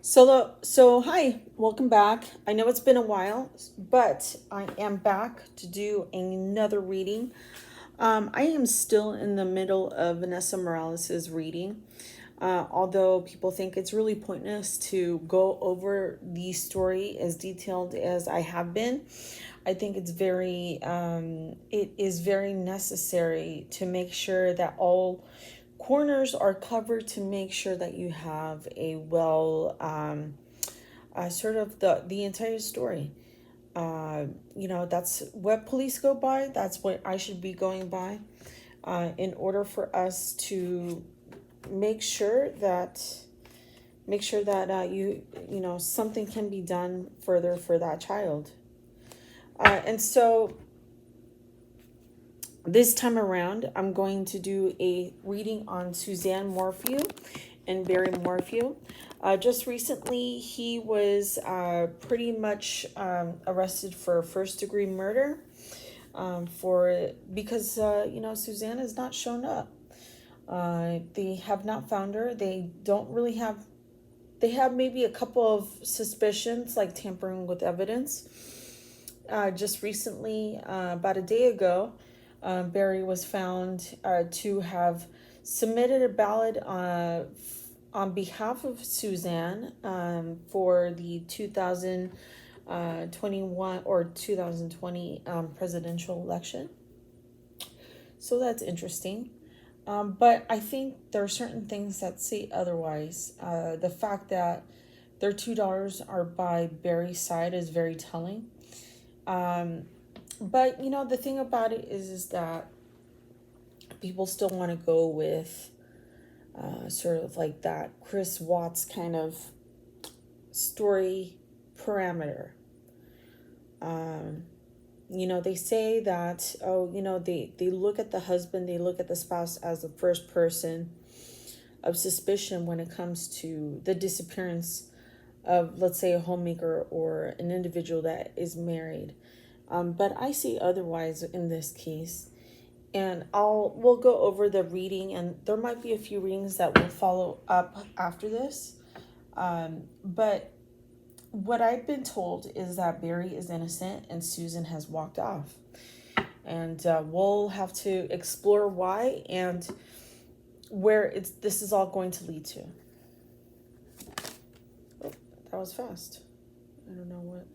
So hi, welcome back. I know it's been a while, but I am back to do another reading. I am still in the middle of Vanessa Morales's reading. Although people think it's really pointless to go over the story as detailed as I have been, I think it is very necessary to make sure that all corners are covered to make sure that you have a sort of the entire story. That's what police go by. That's what I should be going by, in order for us to make sure that something can be done further for that child. And so this time around, I'm going to do a reading on Suzanne Morphew and Barry Morphew. Just recently, he was pretty much arrested for first-degree murder because Suzanne has not shown up. They have not found her. They don't really have. They have maybe a couple of suspicions, like tampering with evidence. Just recently, about a day ago, Barry was found to have submitted a ballot on behalf of Suzanne for the 2021 or 2020 presidential election. So that's interesting. But I think there are certain things that say otherwise. The fact that their $2 are by Barry's side is very telling. But the thing about it is that people still want to go with sort of like that Chris Watts kind of story parameter. They say that, they look at the husband, they look at the spouse as the first person of suspicion when it comes to the disappearance of, let's say, a homemaker or an individual that is married. But I see otherwise in this case. And we'll go over the reading, and there might be a few readings that will follow up after this. But what I've been told is that Barry is innocent and Susan has walked off. And we'll have to explore why and where this is all going to lead to. Oh, that was fast. I don't know what.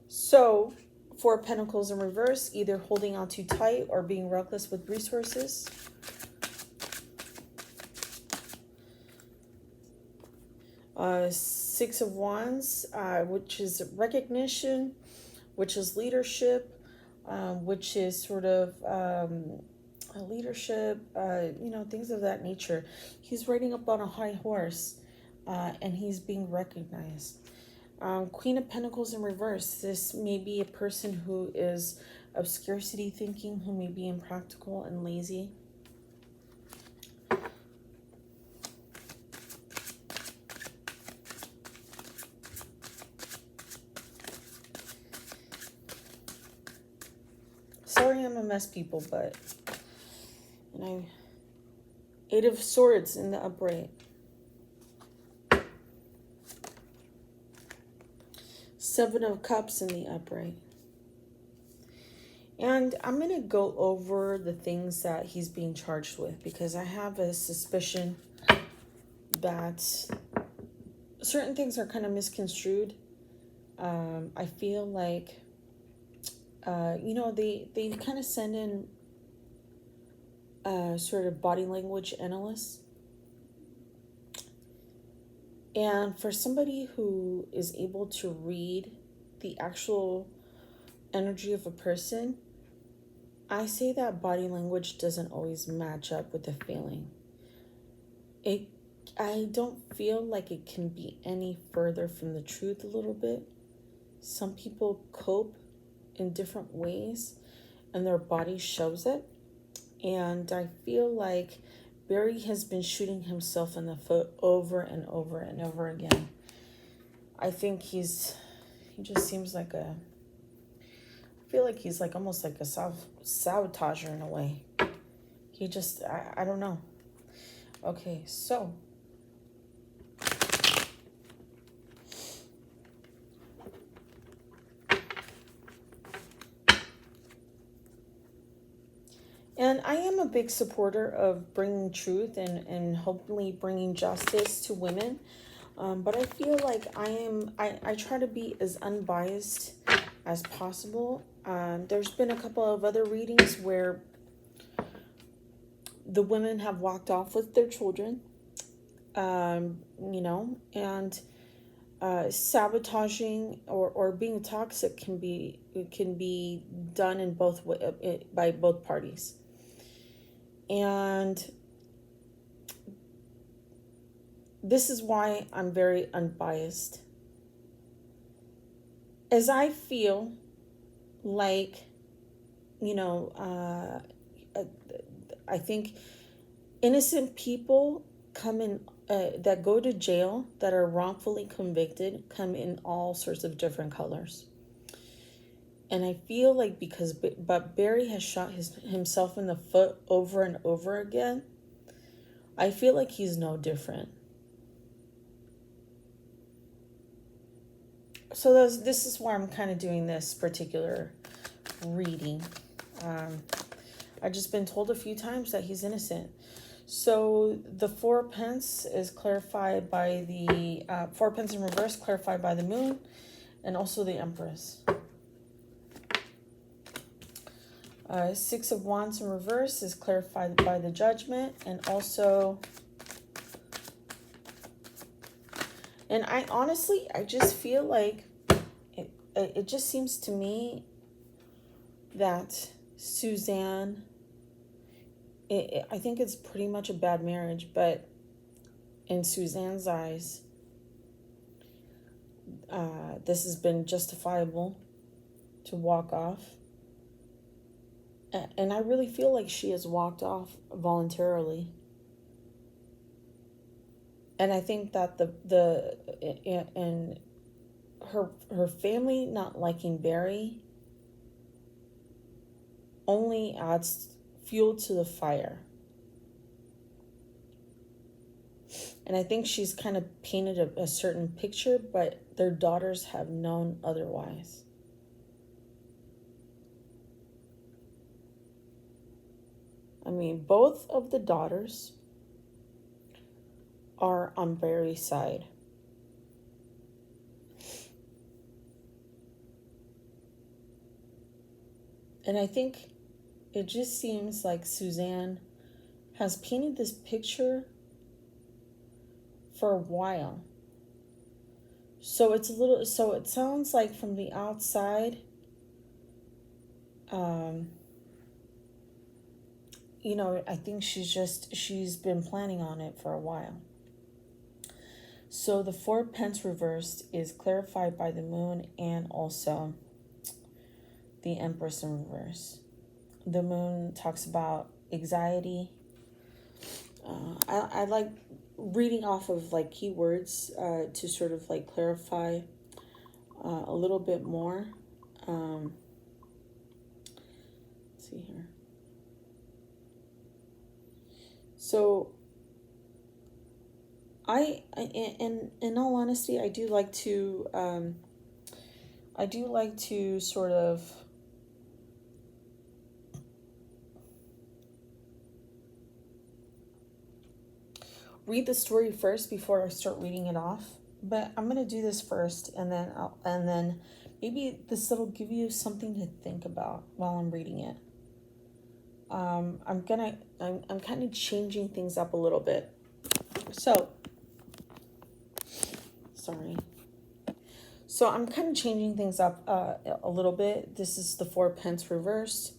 So, Four of Pentacles in reverse, either holding on too tight or being reckless with resources. Six of Wands, which is recognition, which is leadership, which is sort of leadership, things of that nature. He's riding up on a high horse, and he's being recognized. Queen of Pentacles in reverse. This may be a person who is of scarcity thinking, who may be impractical and lazy. Sorry I'm a mess, people, but Eight of Swords in the upright. Seven of Cups in the upright. And I'm going to go over the things that he's being charged with, because I have a suspicion that certain things are kind of misconstrued. I feel like, they kind of send in sort of body language analysts. And for somebody who is able to read the actual energy of a person, I say that body language doesn't always match up with the feeling. I don't feel like it can be any further from the truth a little bit. Some people cope in different ways and their body shows it. And I feel like Barry has been shooting himself in the foot over and over and over again. I think he just seems like I feel like he's like almost like a sabotager in a way. He just, I don't know. Okay, so And I am a big supporter of bringing truth and hopefully bringing justice to women. But I feel like I try to be as unbiased as possible. There's been a couple of other readings where the women have walked off with their children, and sabotaging or being toxic can be done in by both parties. And this is why I'm very unbiased. As I feel like, I think innocent people come in, that go to jail, that are wrongfully convicted, come in all sorts of different colors. And I feel like but Barry has shot himself in the foot over and over again, I feel like he's no different. So this is why I'm kind of doing this particular reading. I've just been told a few times that he's innocent. So the Four Pence is clarified by the Four Pence in reverse, clarified by the Moon, and also the Empress. Six of Wands in reverse is clarified by the Judgment, and also, and I just feel like it just seems to me that Suzanne, I think it's pretty much a bad marriage, but in Suzanne's eyes, this has been justifiable to walk off. And I really feel like she has walked off voluntarily. And I think that and her family not liking Barry only adds fuel to the fire. And I think she's kind of painted a certain picture, but their daughters have known otherwise. I mean, both of the daughters are on Barry's side. And I think it just seems like Suzanne has painted this picture for a while. So it sounds like from the outside, I think she's been planning on it for a while. So the Four Pence reversed is clarified by the Moon and also the Empress in reverse. The Moon talks about anxiety. I like reading off of like keywords to sort of like clarify a little bit more. Let's see here. So in all honesty, I do like to sort of read the story first before I start reading it off. But I'm gonna do this first, and then maybe this will give you something to think about while I'm reading it. I'm kind of changing things up a little bit. So, sorry. So I'm kind of changing things up a little bit. This is the Four Pence reversed.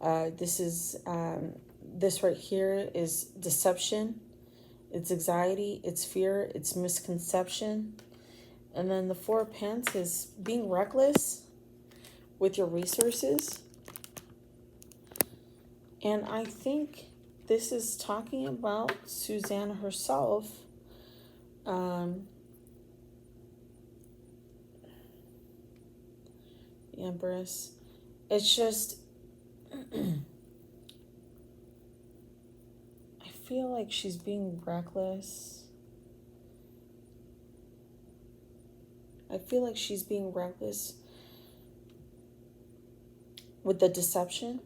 This right here is deception. It's anxiety, it's fear, it's misconception. And then the Four Pence is being reckless with your resources. And I think this is talking about Suzanne herself. The Empress. It's just, I feel like she's being reckless. I feel like she's being reckless with the deception.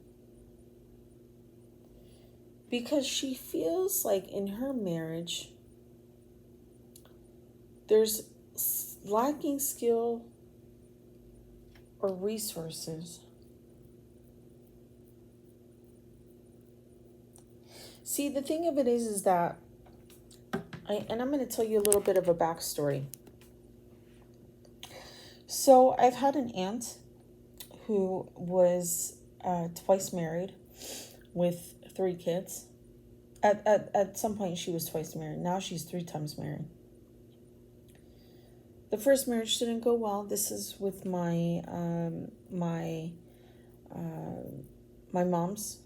Because she feels like in her marriage, there's lacking skill or resources. See, the thing of it is that, and I'm going to tell you a little bit of a backstory. So I've had an aunt who was twice married with 3 kids. At some point she was twice married. Now she's 3 times married. The first marriage didn't go well. This is with my mom's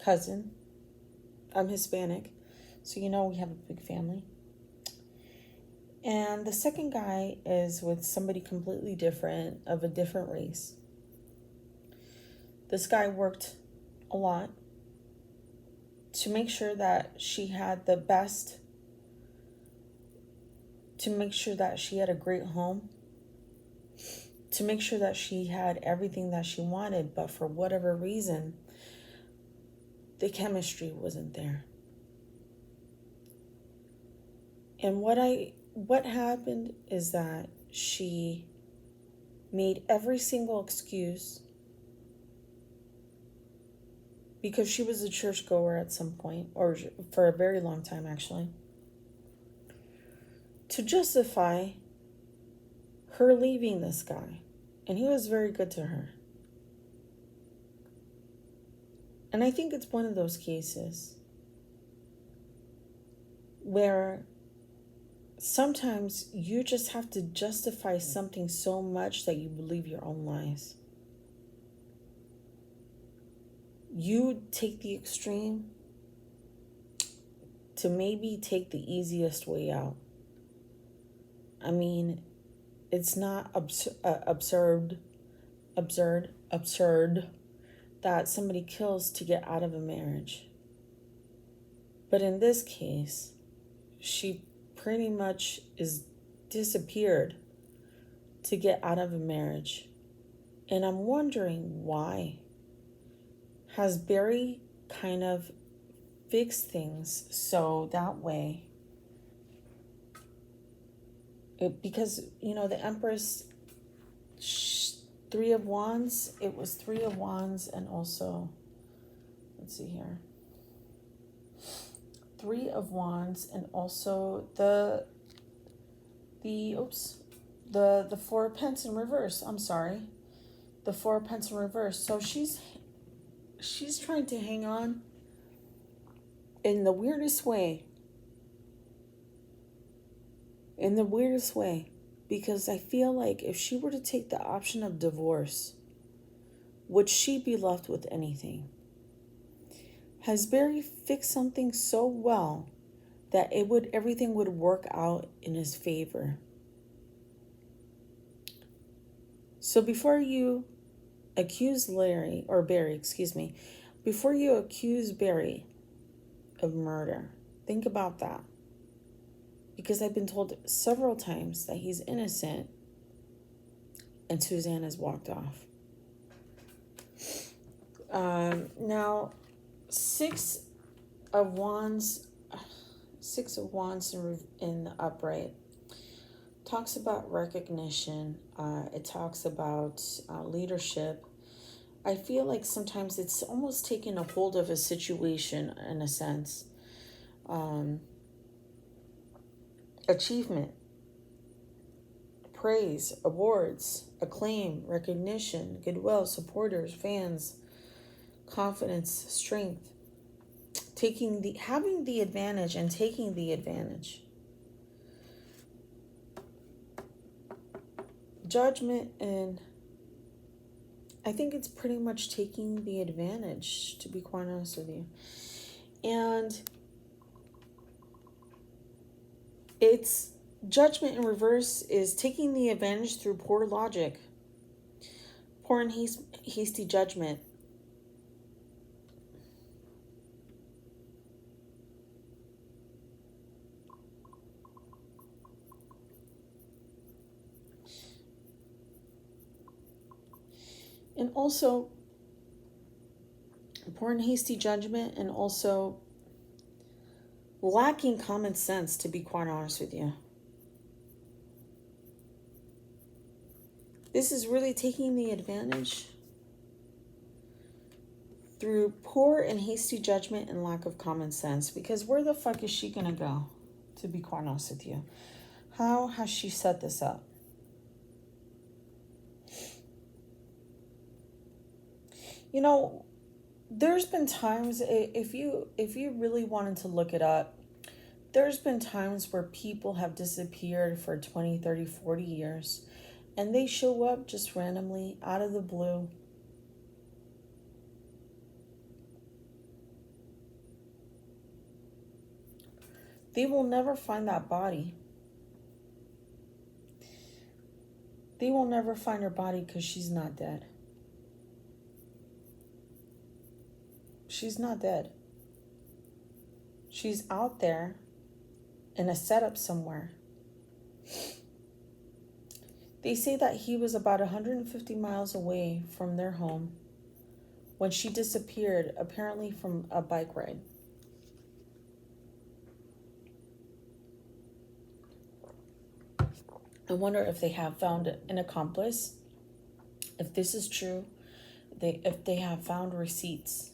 cousin. I'm Hispanic, so we have a big family. And the second guy is with somebody completely different, of a different race. This guy worked a lot to make sure that she had the best, to make sure that she had a great home, to make sure that she had everything that she wanted, but for whatever reason, the chemistry wasn't there. And what happened is that she made every single excuse, because she was a churchgoer at some point, or for a very long time actually, to justify her leaving this guy. And he was very good to her. And I think it's one of those cases where sometimes you just have to justify something so much that you believe your own lies. You take the extreme to maybe take the easiest way out. I mean, it's not absurd that somebody kills to get out of a marriage. But in this case, she pretty much is disappeared to get out of a marriage. And I'm wondering why. Has Barry kind of fixed things so that way? Because, the Empress, 3 of Wands, it was 3 of Wands, and also, let's see here, 3 of Wands, and also the 4 of Pence in reverse. I'm sorry, the 4 of Pence in reverse. So she's trying to hang on in the weirdest way. Because I feel like if she were to take the option of divorce, would she be left with anything? Has Barry fixed something so well that everything would work out in his favor? So before you accuse before you accuse Barry of murder, think about that. Because I've been told several times that he's innocent, and Suzanne has walked off. Now, 6 of Wands in the upright talks about recognition. It talks about leadership. I feel like sometimes it's almost taking a hold of a situation in a sense. Achievement, praise, awards, acclaim, recognition, goodwill, supporters, fans, confidence, strength, having the advantage and taking the advantage. Judgment, and I think it's pretty much taking the advantage, to be quite honest with you. And it's judgment in reverse is taking the advantage through poor logic, poor and hasty judgment. And also poor and hasty judgment, and also lacking common sense, to be quite honest with you. This is really taking the advantage through poor and hasty judgment and lack of common sense. Because where the fuck is she gonna go, to be quite honest with you? How has she set this up? You know, there's been times, if you really wanted to look it up, there's been times where people have disappeared for 20, 30, 40 years, and they show up just randomly out of the blue. They will never find that body. They will never find her body because she's not dead. She's not dead. She's out there in a setup somewhere. They say that he was about 150 miles away from their home when she disappeared, apparently from a bike ride. I wonder if they have found an accomplice. If this is true, if they have found receipts.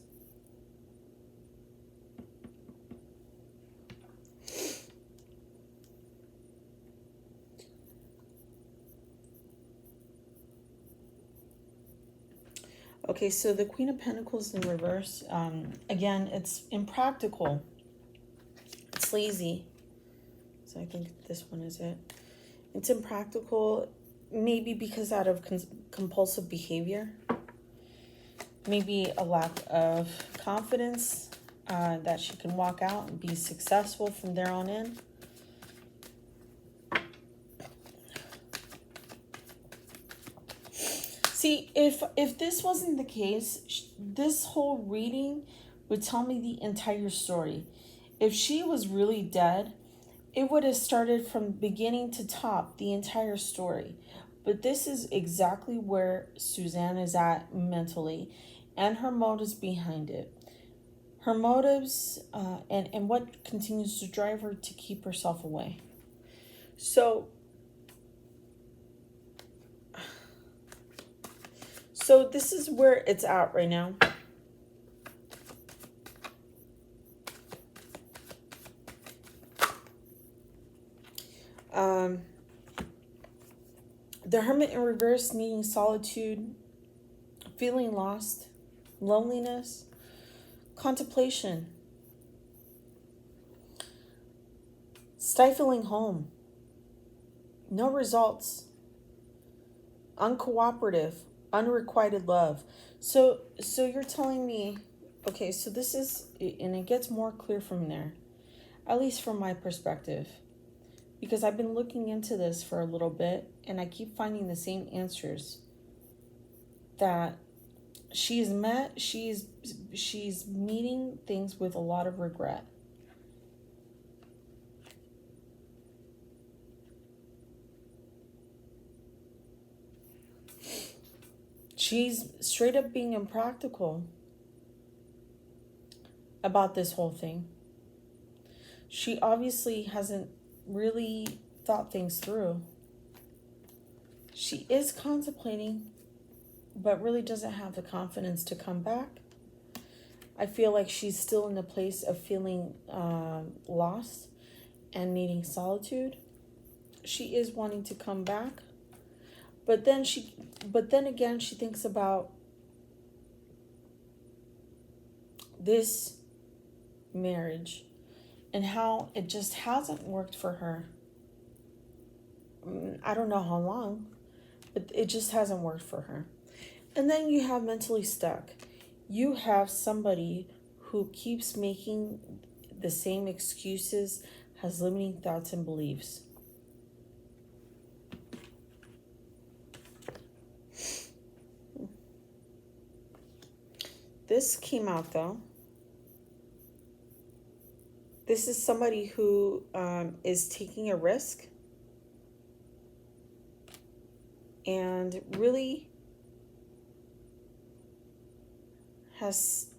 Okay, so the Queen of Pentacles in reverse. Again, it's impractical. It's lazy. So I think this one is it. It's impractical, maybe because out of compulsive behavior. Maybe a lack of confidence that she can walk out and be successful from there on in. See, if this wasn't the case, this whole reading would tell me the entire story. If she was really dead, it would have started from beginning to top, the entire story. But this is exactly where Suzanne is at mentally, and her motives behind it. Her motives and what continues to drive her to keep herself away. So this is where it's at right now. The Hermit in reverse, needing solitude, feeling lost, loneliness, contemplation, stifling home, no results, uncooperative, unrequited love. So you're telling me, okay, so this is, and it gets more clear from there, at least from my perspective, because I've been looking into this for a little bit and I keep finding the same answers. That she's meeting things with a lot of regret. She's straight up being impractical about this whole thing. She obviously hasn't really thought things through. She is contemplating, but really doesn't have the confidence to come back. I feel like she's still in the place of feeling lost and needing solitude. She is wanting to come back, but then again she thinks about this marriage and how it just hasn't worked for her. I don't know how long, but it just hasn't worked for her. And then you have mentally stuck. You have somebody who keeps making the same excuses, has limiting thoughts and beliefs. This came out though. This is somebody who is taking a risk and really has,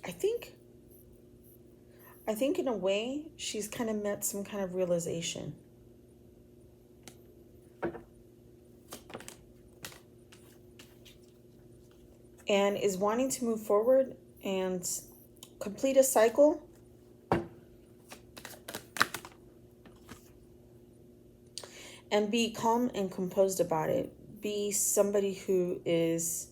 I think I think in a way, she's kind of met some kind of realization. And is wanting to move forward and complete a cycle. And be calm and composed about it. Be somebody who is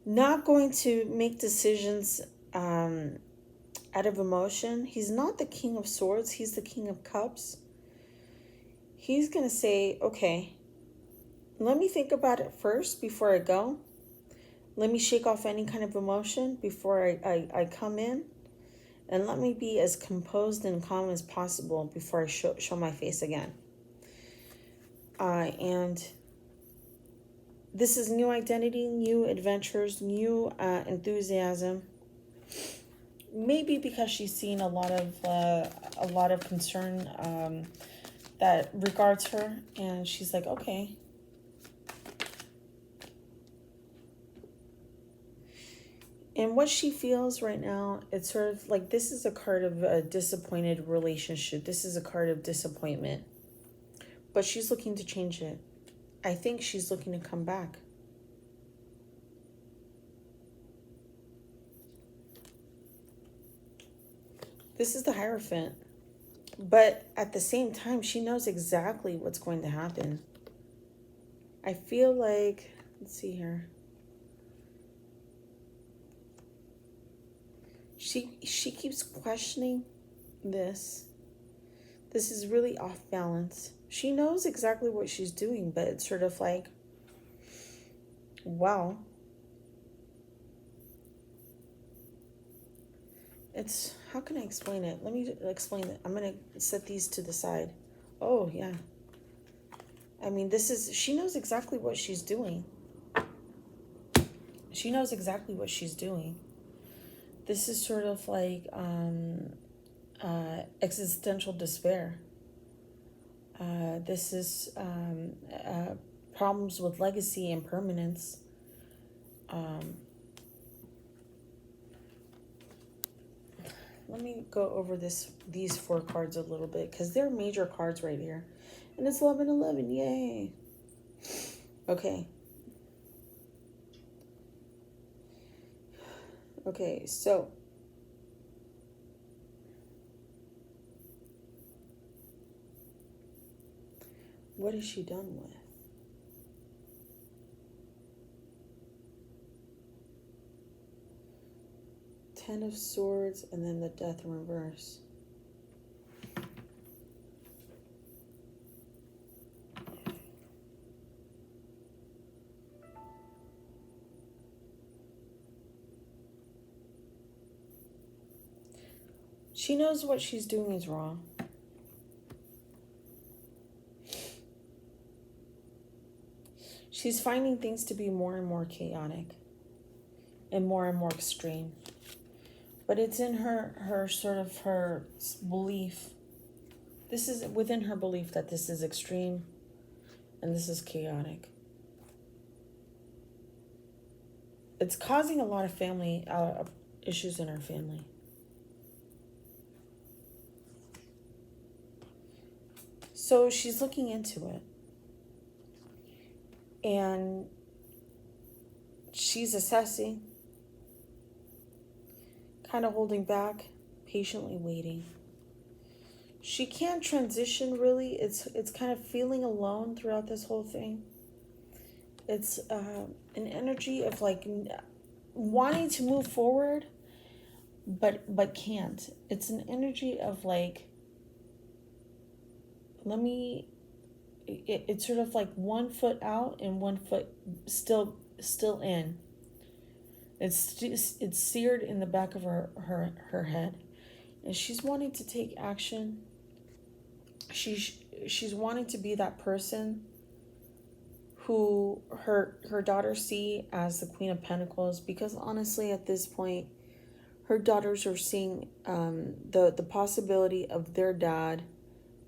not going to make decisions out of emotion. He's not the King of Swords. He's the King of Cups. He's going to say, okay, let me think about it first before I go. Let me shake off any kind of emotion before I come in. And let me be as composed and calm as possible before I show my face again. And this is new identity, new adventures, new enthusiasm. Maybe because she's seen a lot of concern that regards her, and she's like, okay. And what she feels right now, it's sort of like this is a card of a disappointed relationship. This is a card of disappointment. But she's looking to change it. I think she's looking to come back. This is the Hierophant. But at the same time, she knows exactly what's going to happen. I feel like, let's see here. She keeps questioning this. This is really off balance. She knows exactly what she's doing, but it's sort of like, wow. It's, how can I explain it? Let me explain it. I'm going to set these to the side. Oh, yeah. I mean, this is, she knows exactly what she's doing. She knows exactly what she's doing. This is sort of like existential despair. This is problems with legacy and permanence. Let me go over these 4 cards a little bit, because they're major cards right here. And it's 11-11, yay. Okay. Okay, so what is she done with? Ten of Swords and then the Death in reverse. She knows what she's doing is wrong. She's finding things to be more and more chaotic and more extreme. But it's in her sort of her belief. This is within her belief that this is extreme and this is chaotic. It's causing a lot of family issues in her family. So she's looking into it. And she's assessing, kind of holding back, patiently waiting. She can't transition really. It's kind of feeling alone throughout this whole thing. It's an energy of like wanting to move forward, but can't. It's an energy of like, it's sort of like 1 foot out and 1 foot still in. It's seared in the back of her head, and she's wanting to take action. She's wanting to be that person who her daughters see as the Queen of Pentacles, because honestly at this point her daughters are seeing the possibility of their dad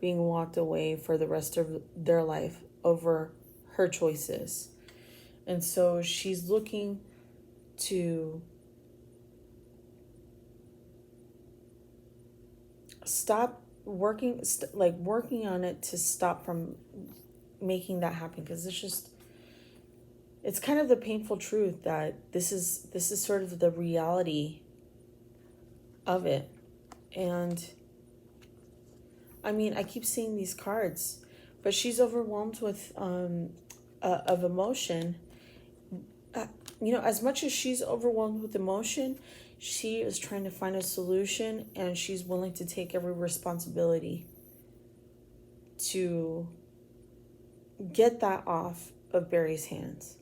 being locked away for the rest of their life over her choices. And so she's looking to stop working, working on it to stop from making that happen. Because it's kind of the painful truth that this is sort of the reality of it. And I mean, I keep seeing these cards, but she's overwhelmed with of emotion. As much as she's overwhelmed with emotion, she is trying to find a solution, and she's willing to take every responsibility to get that off of Barry's hands.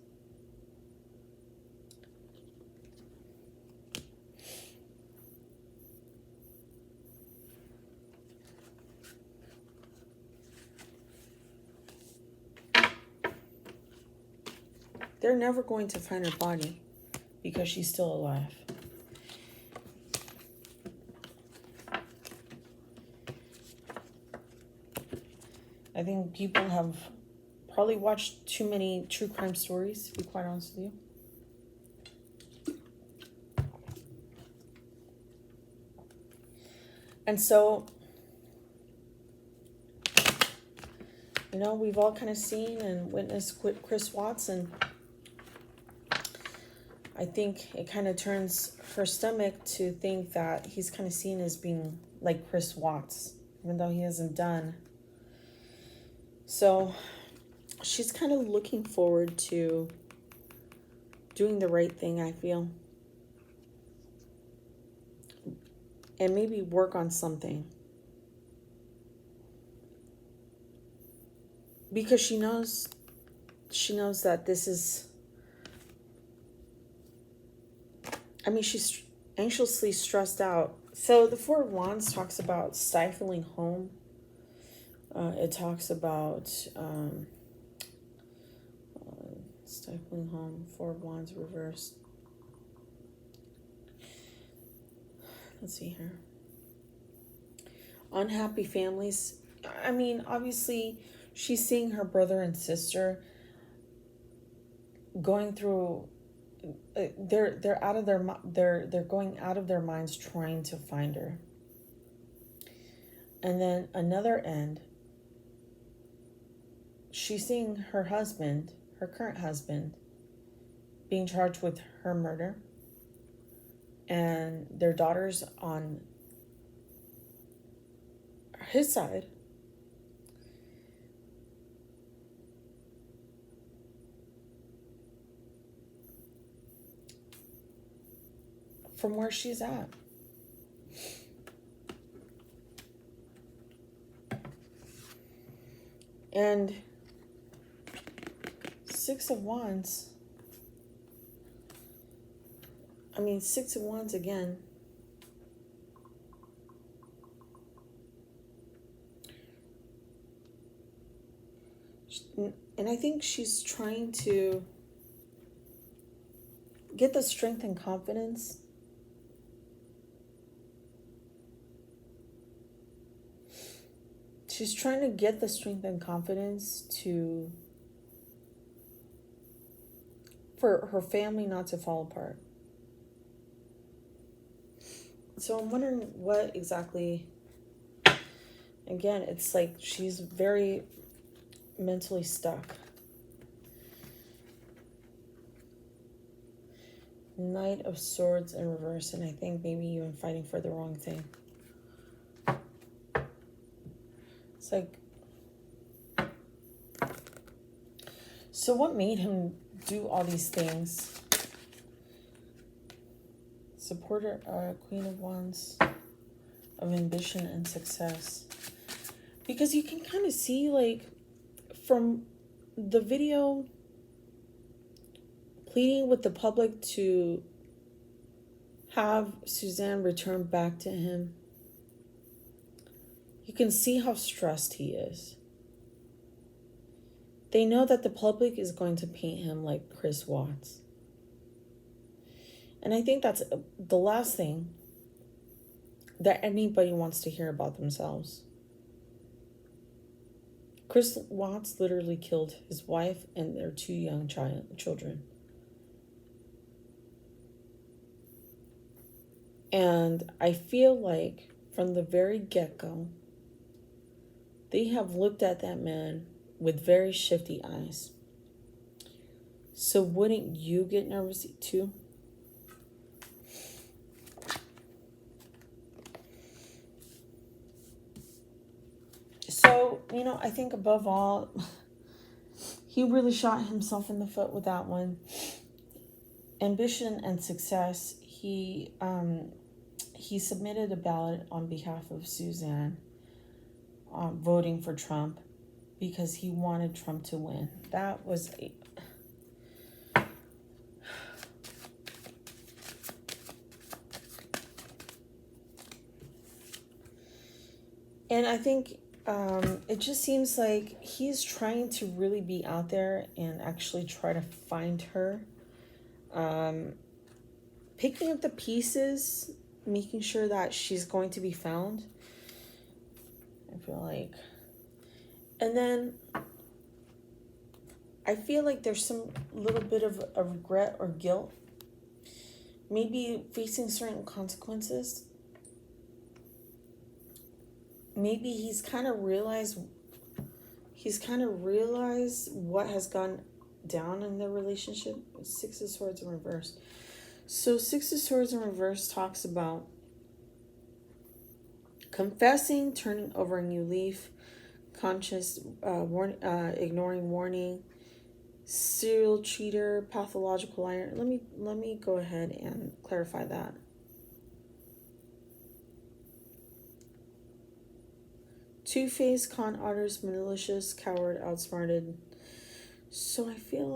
They're never going to find her body because she's still alive. I think people have probably watched too many true crime stories, to be quite honest with you. And so, we've all kind of seen and witnessed Chris Watts, and I think it kind of turns her stomach to think that he's kind of seen as being like Chris Watts, even though he hasn't done. So she's kind of looking forward to doing the right thing, I feel. And maybe work on something. Because she knows that this is, she's anxiously stressed out. So the Four of Wands talks about stifling home. It talks about stifling home, Four of Wands reversed. Let's see here. Unhappy families. Obviously, she's seeing her brother and sister going through. They're going out of their minds trying to find her. And then another end. She's seeing her husband, her current husband, being charged with her murder, and their daughters on his side. From where she's at. And Six of Wands. Six of Wands again. And I think she's trying to get the strength and confidence She's trying to get the strength and confidence for her family not to fall apart. So I'm wondering what exactly, again, it's like she's very mentally stuck. Knight of Swords in reverse, and I think maybe even fighting for the wrong thing. It's like, so what made him do all these things? Supporter, Queen of Wands, of ambition and success. Because you can kind of see, like, from the video, pleading with the public to have Suzanne return back to him. You can see how stressed he is. They know that the public is going to paint him like Chris Watts. And I think that's the last thing that anybody wants to hear about themselves. Chris Watts literally killed his wife and their 2 young children. And I feel like from the very get-go, they have looked at that man with very shifty eyes. So wouldn't you get nervous too? So, I think above all, he really shot himself in the foot with that one. Ambition and success. He submitted a ballot on behalf of Suzanne, voting for Trump because he wanted Trump to win. That was and I think it just seems like he's trying to really be out there and actually try to find her. Picking up the pieces, making sure that she's going to be found. I feel like. And then I feel like there's some little bit of a regret or guilt. Maybe facing certain consequences. Maybe he's kind of realized what has gone down in their relationship. Six of Swords in reverse. So Six of Swords in reverse talks about confessing, turning over a new leaf, conscious, ignoring warning, serial cheater, pathological liar. Let me go ahead and clarify that. Two-faced, con artist, malicious, coward, outsmarted. So I feel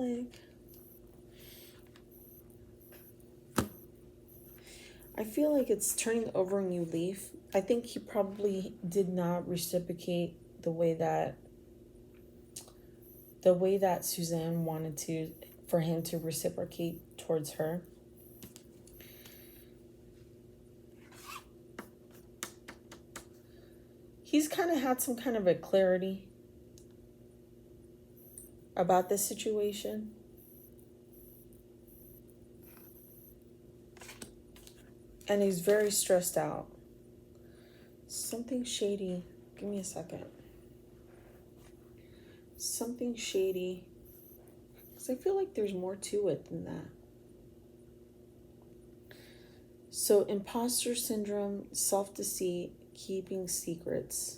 like it's turning over a new leaf. I think he probably did not reciprocate the way that Suzanne wanted for him to reciprocate towards her. He's kind of had some kind of a clarity about this situation. And he's very stressed out. Something shady. Give me a second. Something shady. Because I feel like there's more to it than that. So, imposter syndrome, self-deceit, keeping secrets.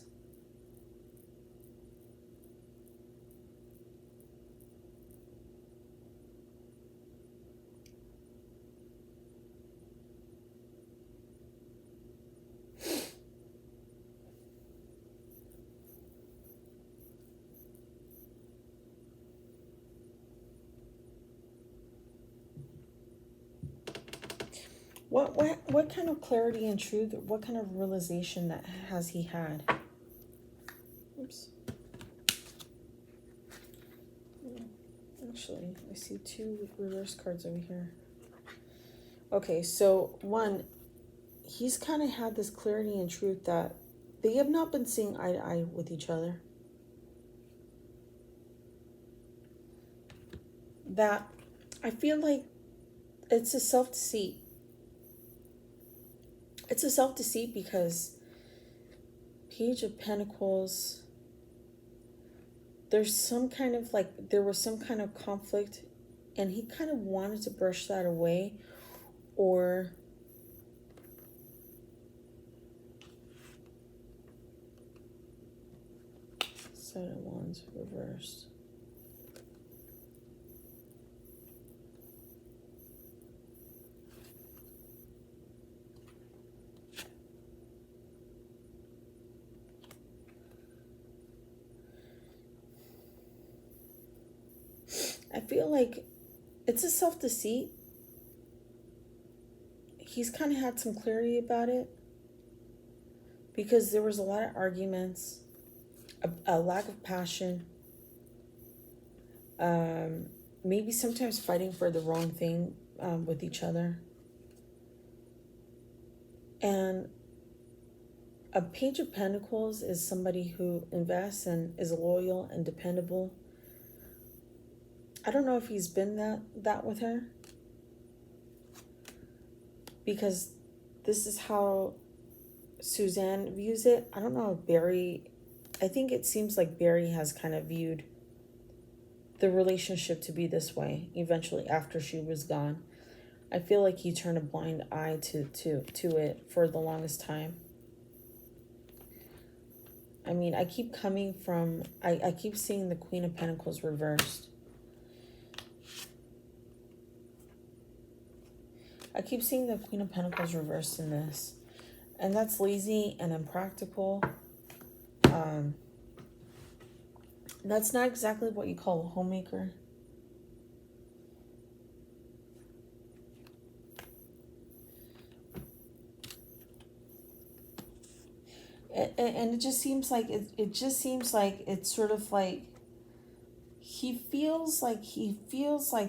What kind of clarity and truth, what kind of realization that has he had? Oops. Actually, I see two reverse cards over here. Okay, so one, he's kind of had this clarity and truth that they have not been seeing eye to eye with each other. That I feel like it's a self-deceit. It's a self-deceit because Page of Pentacles, there was some kind of conflict and he kind of wanted to brush that away, or Seven of Wands reversed. I feel like it's a self-deceit. He's kind of had some clarity about it because there was a lot of arguments, a lack of passion, maybe sometimes fighting for the wrong thing with each other. And a Page of Pentacles is somebody who invests and is loyal and dependable. I don't know if he's been that with her, because this is how Suzanne views it. I don't know if Barry, I think it seems like Barry has kind of viewed the relationship to be this way eventually after she was gone. I feel like he turned a blind eye to it for the longest time. I mean, I keep coming from, I keep seeing the Queen of Pentacles reversed. I keep seeing the Queen of Pentacles reversed in this. And that's lazy and impractical. That's not exactly what you call a homemaker. And it just seems like it just seems like it's sort of like he feels like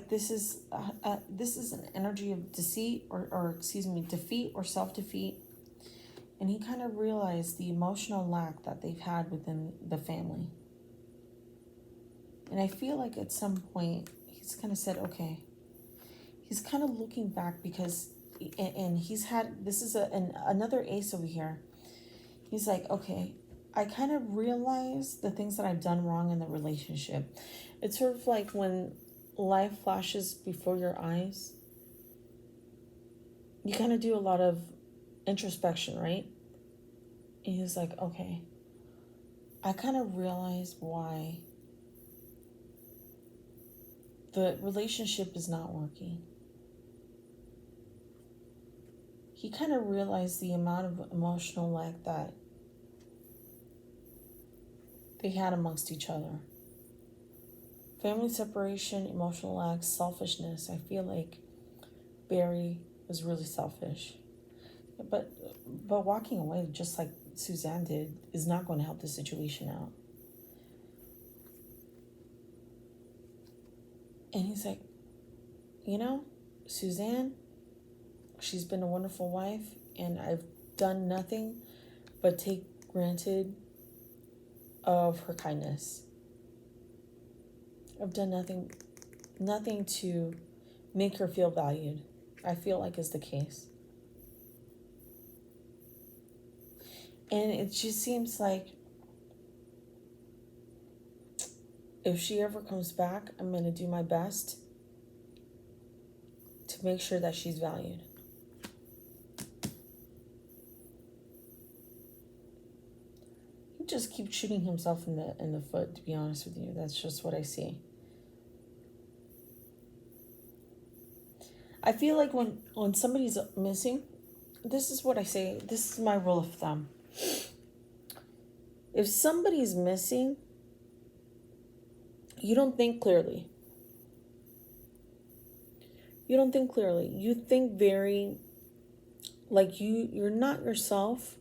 this is an energy of deceit or excuse me, defeat or self-defeat. And he kind of realized the emotional lack that they've had within the family. And I feel like at some point he's kind of said, okay, he's kind of looking back because, and he's had, this is another ace over here. He's like, okay, I kind of realize the things that I've done wrong in the relationship. It's sort of like when life flashes before your eyes, you kind of do a lot of introspection, right? And he's like, okay, I kind of realize why the relationship is not working. He kind of realized the amount of emotional lack that they had amongst each other. Family separation, emotional lack, selfishness. I feel like Barry was really selfish. But walking away, just like Suzanne did, is not going to help the situation out. And he's like, you know, Suzanne, she's been a wonderful wife, and I've done nothing but take granted of her kindness. I've done nothing to make her feel valued. I feel like is the case. And it just seems like if she ever comes back, I'm going to do my best to make sure that she's valued. He just keeps shooting himself in the foot, to be honest with you. That's just what I see. I feel like when somebody's missing, this is what I say. This is my rule of thumb. If somebody's missing, you don't think clearly. You don't think clearly. You think very, like you're not yourself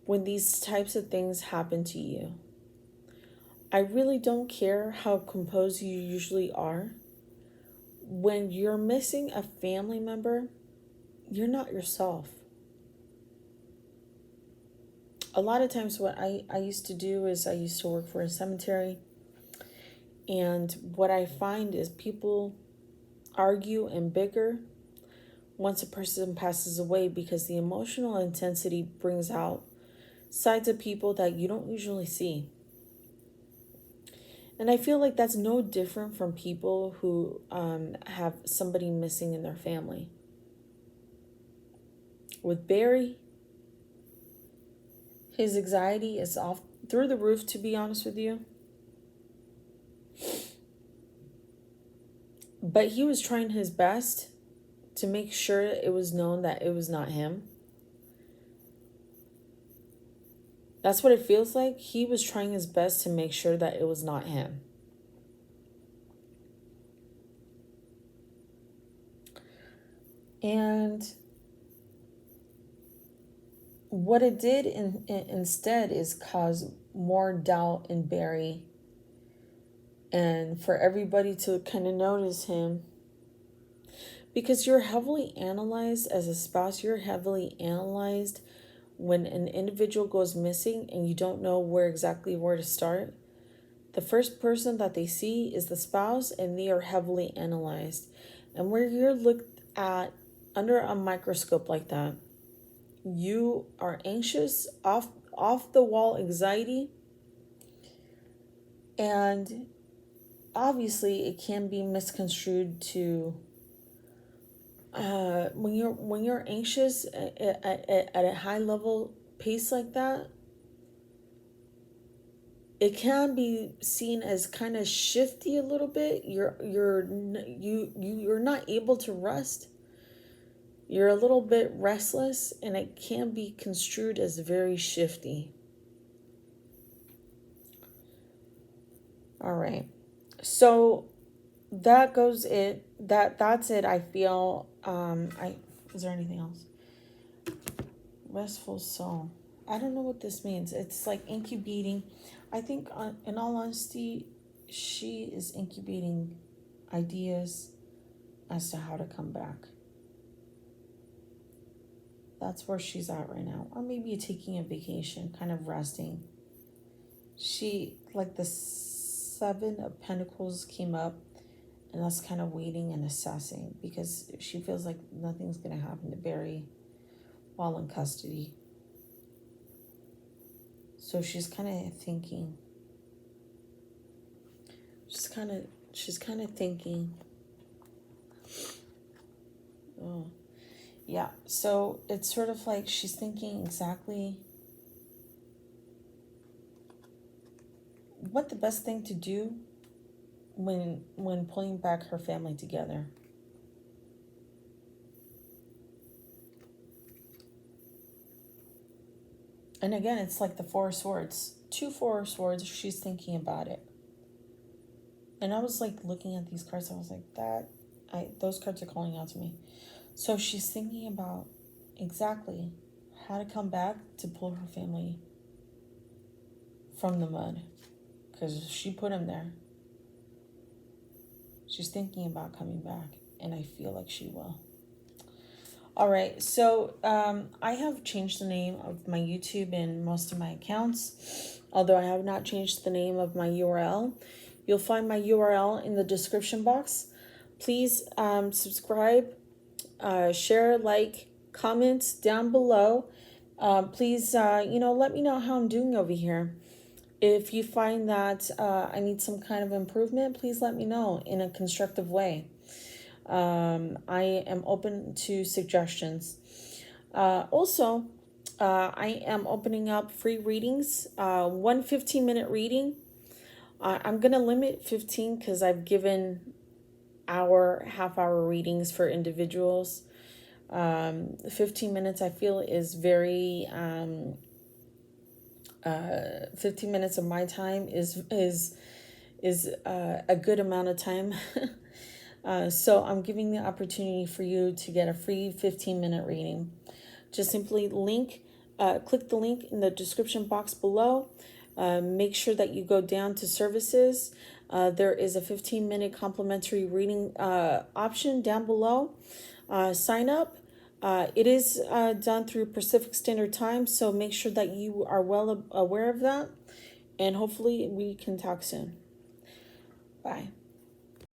when these types of things happen to you. I really don't care how composed you usually are. When you're missing a family member, you're not yourself. A lot of times what I used to do is I used to work for a cemetery. And what I find is people argue and bicker once a person passes away because the emotional intensity brings out sides of people that you don't usually see. And I feel like that's no different from people who have somebody missing in their family. With Barry, his anxiety is off through the roof, to be honest with you. But he was trying his best to make sure it was known that it was not him. That's what it feels like. He was trying his best to make sure that it was not him. And what it did instead is cause more doubt in Barry, and for everybody to kind of notice him. Because you're heavily analyzed as a spouse. You're heavily analyzed when an individual goes missing and you don't know where to start. The first person that they see is the spouse, and they are heavily analyzed. And where you're looked at under a microscope like that, you are anxious, off the wall anxiety, and obviously it can be misconstrued to when you're anxious at a high level pace like that, it can be seen as kind of shifty a little bit. You're not able to rest. You're a little bit restless, and it can be construed as very shifty. All right. So that's it. I feel is there anything else? Restful soul. I don't know what this means. It's like incubating. I think in all honesty, she is incubating ideas as to how to come back. That's where she's at right now. Or maybe taking a vacation, kind of resting. She, like the Seven of Pentacles came up, and that's kind of waiting and assessing, because she feels like nothing's going to happen to Barry while in custody. So she's kind of thinking. She's kind of thinking. Oh. Yeah, so it's sort of like she's thinking exactly what the best thing to do when pulling back her family together. And again, it's like the Four of Swords. 2 Four of Swords, she's thinking about it. And I was like looking at these cards, I was like, those cards are calling out to me. So she's thinking about exactly how to come back to pull her family from the mud, because she put him there. She's thinking about coming back, and I feel like she will. All right, so I have changed the name of my YouTube and most of my accounts, although I have not changed the name of my URL. You'll find my URL in the description box. Please subscribe, share, like, comment down below. Please, let me know how I'm doing over here. If you find that I need some kind of improvement, please let me know in a constructive way. I am open to suggestions. Also, I am opening up free readings, 1 15-minute reading. I'm going to limit 15 because I've given half-hour readings for individuals. 15 minutes I feel is very 15 minutes of my time is a good amount of time. So I'm giving the opportunity for you to get a free 15-minute reading. Just simply click the link in the description box below. Make sure that you go down to services. There is a 15-minute complimentary reading option down below. Sign up. It is done through Pacific Standard Time, so make sure that you are well aware of that. And hopefully we can talk soon. Bye.